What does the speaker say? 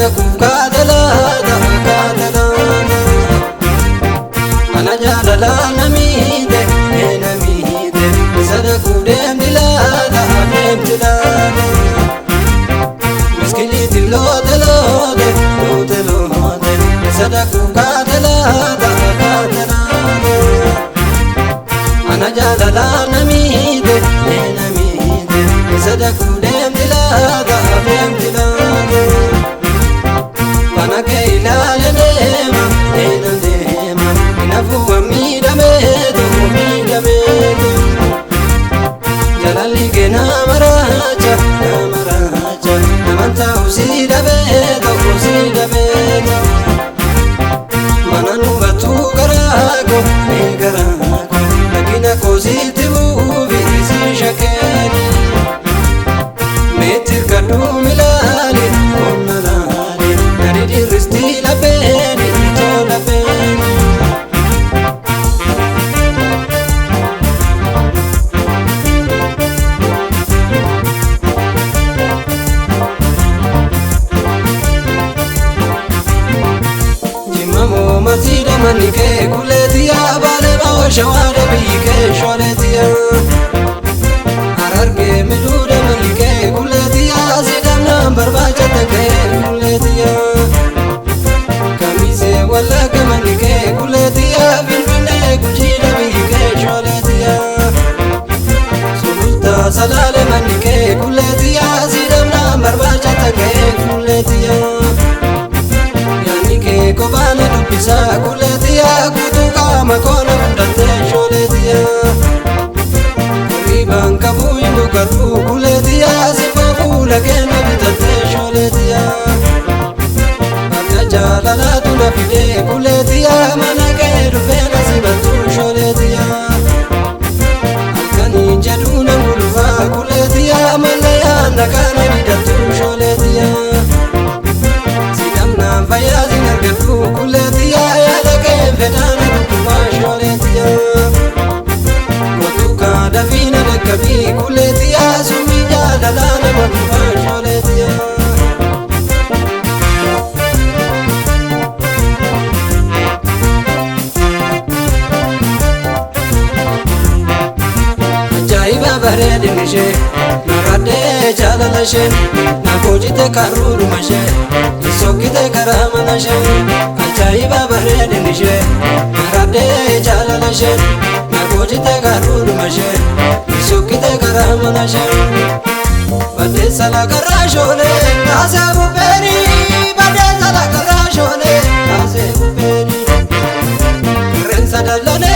sadaku kadala kadala ana jalala namide sadaku demdila demdila miskini dillo delo delo sadaku kadala kadala ana jalala namide sadaku demdila demdila bana keila lema enandema inafu amidame midame jalali gena maraja namanta usidabe mananu batu garago lakina kozitibu visi shakeni metir kadu milali onalali naridi risti labeni to labeni jimamo mazida manike kuletia bale bao shawade bike sholetia ararge medude manike kuletia sidamna barbaja take kuletia kamise wala kamanike kuletia binbine kujida bike sholetia sulta salale manike kuletia sidamna barbaja take kuletia yanike kobane dubisa kuletia kutuka makona kudate sholetia banka buindo katu kuletia sifafu lakena bitate sholetia abja jalala tunafide kuletia manake rufena sibatu sholetia alkani jaduna ngulufa kuletia manaya nakana bidatu sholetia sidamna fayazi nargatu kuletia yalake fedana dukufa sholetia dafina dakabi kuletia suminya dalana mabufa sholetia ajaiba barede nishe narade jalalashe nakojite karuru mashe isokite karama nashe ajaiba barede nishe narade jalalashe nakojite karuru mashe isokite karama nashe bade sala karashole asabu peri bade sala karashole asabu peri rensa dalane